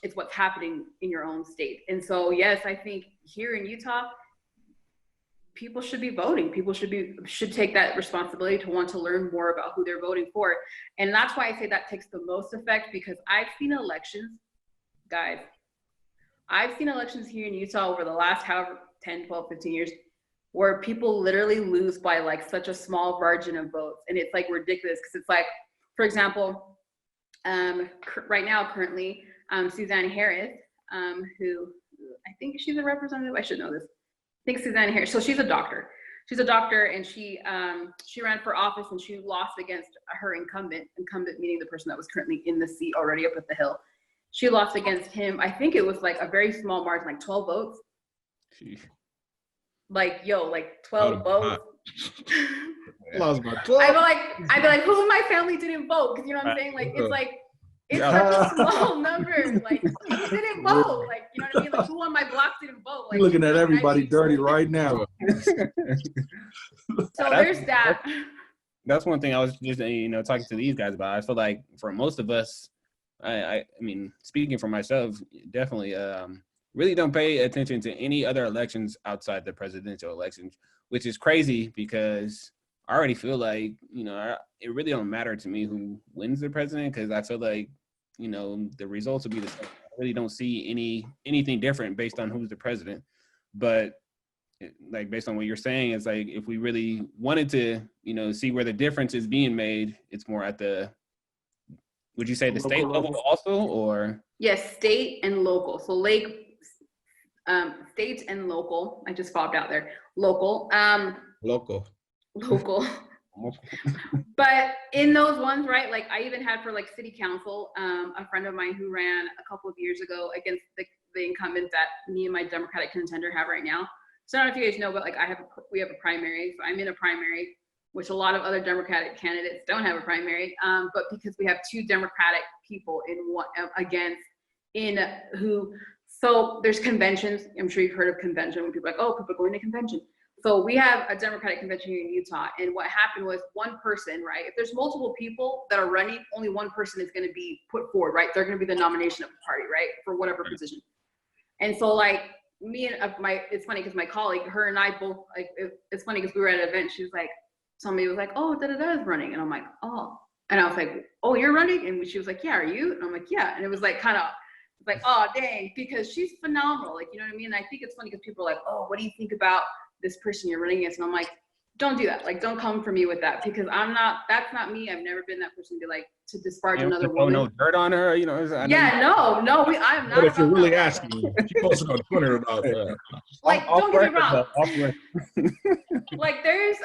is what's happening in your own state. And so, yes, I think here in Utah, people should be voting. People should take that responsibility to want to learn more about who they're voting for. And that's why I say that takes the most effect, because I've seen elections, guys, I've seen elections here in Utah over the last 10, 12, 15 years, where people literally lose by like such a small margin of votes. And it's like ridiculous, because it's like, for example, right now, currently, Suzanne Harris, who I think she's a representative, I should know this. I think Suzanne Harris, so she's a doctor. She's a doctor, and she ran for office, and she lost against her incumbent meaning the person that was currently in the seat already up at the Hill. She lost against him. I think it was like a very small margin, like 12 votes. Jeez. Like 12 votes. Lost by 12. I'd be like, who in my family didn't vote? Because you know what I'm saying? Like it's such a small number. Like who didn't vote? Like you know what I mean? Like who on my block didn't vote? Like You're looking at everybody dirty right now. So there's that. That's one thing I was just talking to these guys about. I feel like for most of us, I mean, speaking for myself, definitely really don't pay attention to any other elections outside the presidential elections, which is crazy because I already feel like, it really don't matter to me who wins the president, because I feel like, the results will be the same. I really don't see anything different based on who's the president. But like based on what you're saying, it's like if we really wanted to, see where the difference is being made, it's more at would you say the state level also, or? Yes, state and local. So state and local. I just fobbed out there. Local. Local. But in those ones, right, like I even had for like city council, a friend of mine who ran a couple of years ago against the incumbent that me and my Democratic contender have right now. So I don't know if you guys know, but like we have a primary. So I'm in a primary, which a lot of other Democratic candidates don't have a primary. But because we have two Democratic people so there's conventions. I'm sure you've heard of convention when people are like, oh, people are going to convention. So we have a Democratic convention here in Utah. And what happened was one person, right? If there's multiple people that are running, only one person is going to be put forward, right? They're going to be the nomination of the party, right? For whatever position. And so like me and it's funny because my colleague, her and I both, like, it's funny because we were at an event. She was like, somebody was like, oh, da-da-da is running. And I'm like, oh. And I was like, oh, you're running? And she was like, yeah, are you? And I'm like, yeah. And it was like kind of, like, oh, dang, because she's phenomenal. Like, you know what I mean? And I think it's funny because people are like, oh, what do you think about this person you're running against? And I'm like, don't do that. Like, don't come for me with that, because that's not me. I've never been that person to disparage another woman. No dirt on her, no, I'm not. But if you're really asking, she posted on Twitter about that. Like, don't get me wrong. Like, there's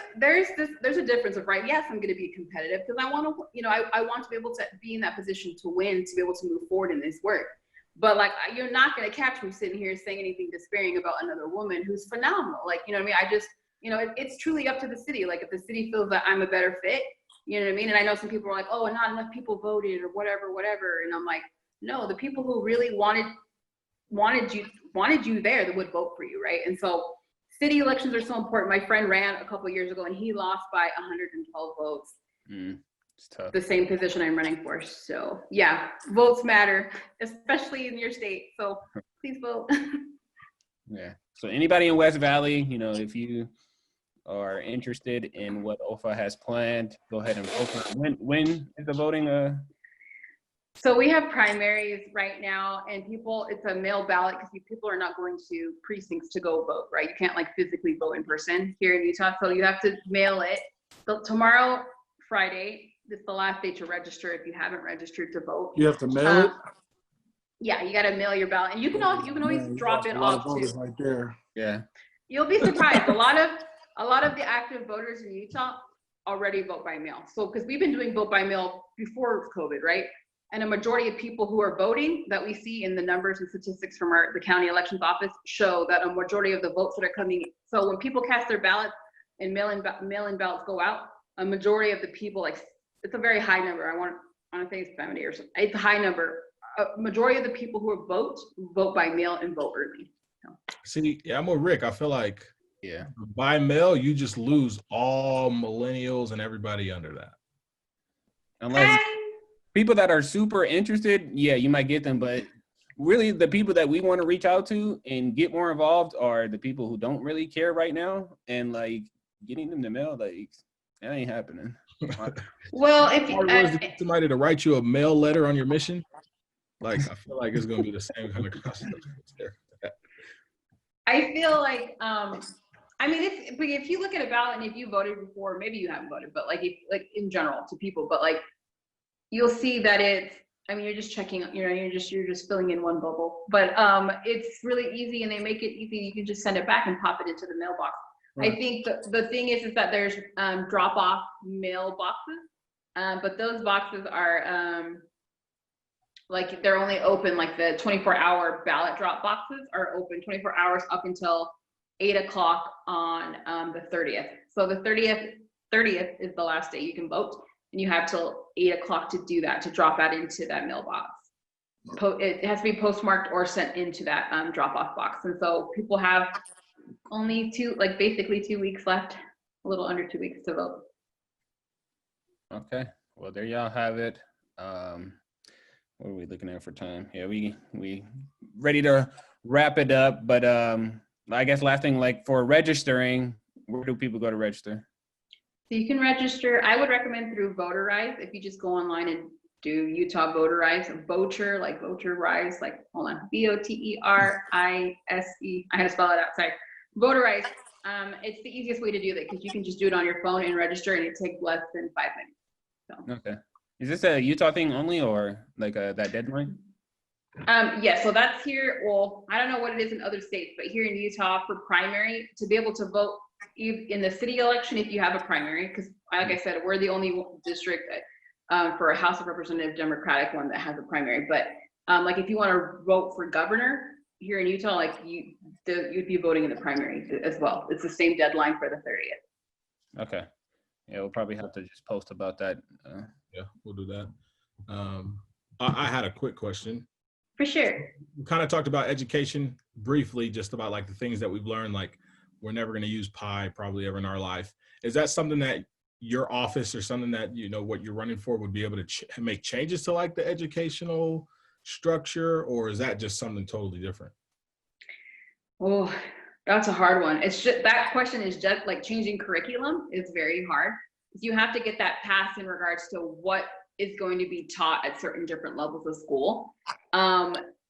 a difference of, right, yes, I'm going to be competitive because I want to, I want to be able to be in that position to win, to be able to move forward in this work. But like, you're not going to catch me sitting here saying anything despairing about another woman who's phenomenal. Like, you know what I mean? I just, it's truly up to the city. Like, if the city feels that I'm a better fit, you know what I mean? And I know some people are like, oh, not enough people voted or whatever. And I'm like, no, the people who really wanted you there that would vote for you, right? And so city elections are so important. My friend ran a couple of years ago and he lost by 112 votes. It's tough. the same position I'm running for. So yeah, votes matter, especially in your state. So please vote. Yeah. So anybody in West Valley, if you are interested in what OFA has planned, go ahead and vote. When is the voting? So we have primaries right now, and it's a mail ballot because people are not going to precincts to go vote, right? You can't like physically vote in person here in Utah, so you have to mail it. So tomorrow, Friday, is the last day to register if you haven't registered to vote. You have to mail it. Yeah, you got to mail your ballot, and you can always drop it off too. Right there. Yeah. You'll be surprised. A lot of the active voters in Utah already vote by mail. So because we've been doing vote by mail before COVID, right? And a majority of people who are voting that we see in the numbers and statistics from the county elections office show that a majority of the votes that are coming. So when people cast their ballots and mail-in ballots go out, a majority of the people, like it's a very high number. I want to say it's 70 or something. It's a high number. A majority of the people who vote by mail and vote early. So. See, yeah, I'm with Rick. I feel like Yeah. by mail, you just lose all millennials and everybody under that. Unless people that are super interested, yeah, you might get them, but really the people that we want to reach out to and get more involved are the people who don't really care right now, and like getting them to mail, like that ain't happening. Well, if Hard was to get somebody to write you a mail letter on your mission, like I feel like it's gonna be the same kind of cost. I feel like, I mean, if you look at a ballot and if you voted before, maybe you haven't voted, but like in general to people, but like you'll see that you're just checking, you're just filling in one bubble, but it's really easy and they make it easy. You can just send it back and pop it into the mailbox. Right. I think the thing is that there's drop off mail boxes, but those boxes are like they're only open, like the 24-hour ballot drop boxes are open 24 hours up until 8 o'clock on the 30th. So the 30th is the last day you can vote, and you have till 8 o'clock to do that, to drop that into that mailbox. It has to be postmarked or sent into that drop-off box. And so people have only basically 2 weeks left, a little under 2 weeks to vote. Okay, well there y'all have it. What are we looking at for time? Yeah, we ready to wrap it up, but I guess last thing, like for registering, where do people go to register? So you can register, I would recommend through Voterize. If you just go online and do Utah Voterize, Voter, like Voterize, like hold on, Voterise. I had to spell it out, sorry. Voterize, it's the easiest way to do that because you can just do it on your phone and register, and it takes less than 5 minutes. So. Okay. Is this a Utah thing only, or like that deadline? Yeah, so that's here. Well, I don't know what it is in other states, but here in Utah for primary, to be able to vote in the city election, if you have a primary, because like I said, we're the only district for a House of Representatives Democratic one that has a primary. But like if you want to vote for governor here in Utah, like you'd be voting in the primary as well. It's the same deadline for the 30th. Okay. Yeah, we'll probably have to just post about that. Yeah, we'll do that. I had a quick question. For sure. We kind of talked about education briefly, just about like the things that we've learned, like we're never going to use pi probably ever in our life. Is that something that your office or something that, what you're running for would be able to make changes to like the educational structure, or is that just something totally different? Oh, that's a hard one. It's just, that question is just like changing curriculum is very hard. You have to get that passed in regards to what is going to be taught at certain different levels of school,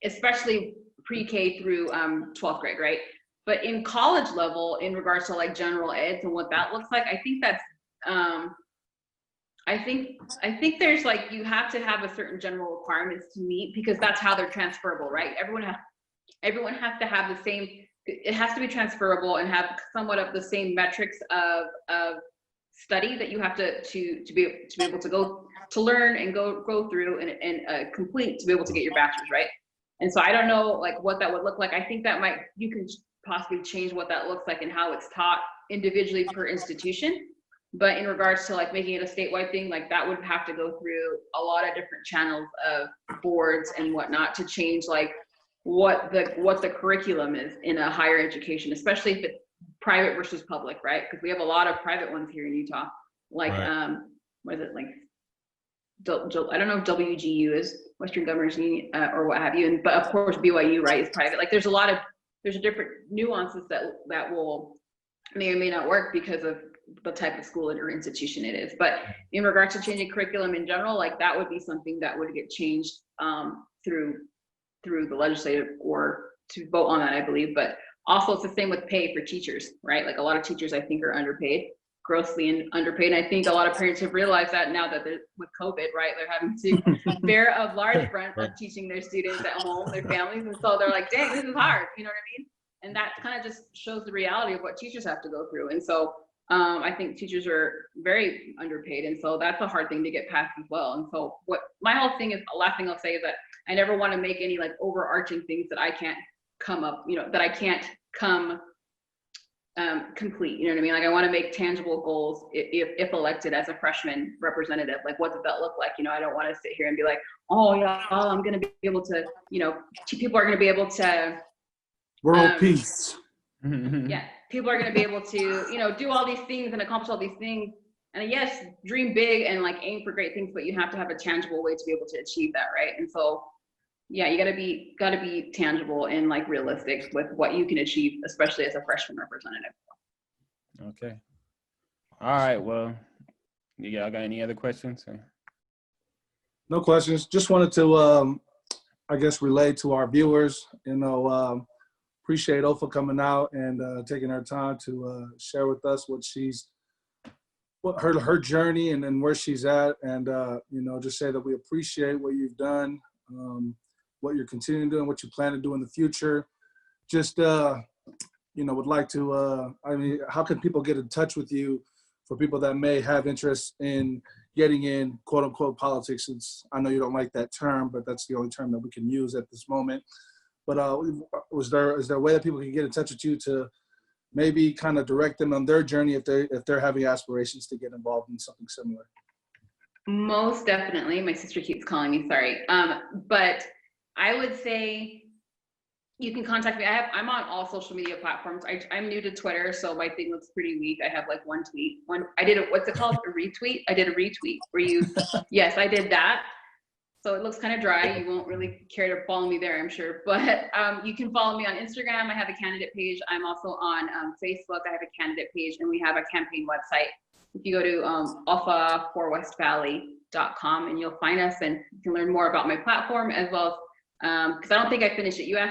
especially pre-K through 12th grade, right? But in college level, in regards to like general eds and what that looks like, I think that's, I think there's like, you have to have a certain general requirements to meet because that's how they're transferable, right? Everyone has to have the same, it has to be transferable and have somewhat of the same metrics of study that you have to be able to go to learn and go through and complete to be able to get your bachelor's, right? And so I don't know like what that would look like. I think that you can possibly change what that looks like and how it's taught individually per institution. But in regards to like making it a statewide thing, like that would have to go through a lot of different channels of boards and whatnot to change like what the curriculum is in a higher education, especially if it's private versus public, right? Because we have a lot of private ones here in Utah, like right. What is it, like I don't know if WGU is Western Governors Union or what have you, but of course BYU, right, is private. Like there's different nuances that will may or may not work because of the type of school or institution it is. But in regards to changing curriculum in general, like that would be something that would get changed through the legislative or to vote on that, I believe. But also it's the same with pay for teachers, right? Like a lot of teachers I think are underpaid, grossly underpaid. And I think a lot of parents have realized that now that they're with COVID, right? They're having to bear a large brunt of teaching their students at home, their families. And so they're like, dang, this is hard. You know what I mean? And that kind of just shows the reality of what teachers have to go through. And so I think teachers are very underpaid. And so that's a hard thing to get past as well. And so what my whole thing is, the last thing I'll say is that I never want to make any like overarching things that I can't come up, that I can't come complete. You know what I mean? Like I want to make tangible goals if elected as a freshman representative. Like what does that look like? I don't want to sit here and be like, oh yeah, I'm going to be able to, people are going to be able to world peace. Yeah, people are going to be able to, do all these things and accomplish all these things. And yes, dream big and like aim for great things, but you have to have a tangible way to be able to achieve that, right? And so, yeah, you gotta be tangible and like realistic with what you can achieve, especially as a freshman representative. Okay. All right. Well, y'all got any other questions? No questions. Just wanted to, I guess, relay to our viewers. Appreciate Ofa coming out and taking her time to share with us what her journey and then where she's at, and just say that we appreciate what you've done, what you're continuing to do, and what you plan to do in the future. Just would like to. How can people get in touch with you for people that may have interest in getting in quote unquote politics? Since I know you don't like that term, but that's the only term that we can use at this moment. But is there a way that people can get in touch with you to maybe kind of direct them on their journey if they're having aspirations to get involved in something similar? Most definitely. My sister keeps calling me, sorry. But I would say you can contact me. I'm on all social media platforms. I'm new to Twitter, so my thing looks pretty weak. I have like one tweet. I did what's it called? A retweet? I did a retweet where yes, I did that. So it looks kind of dry. You won't really care to follow me there, I'm sure. But you can follow me on Instagram. I have a candidate page. I'm also on Facebook. I have a candidate page, and we have a campaign website. If you go to ofa4westvalley.com, and you'll find us, and you can learn more about my platform as well as, because I don't think I finished it. You asked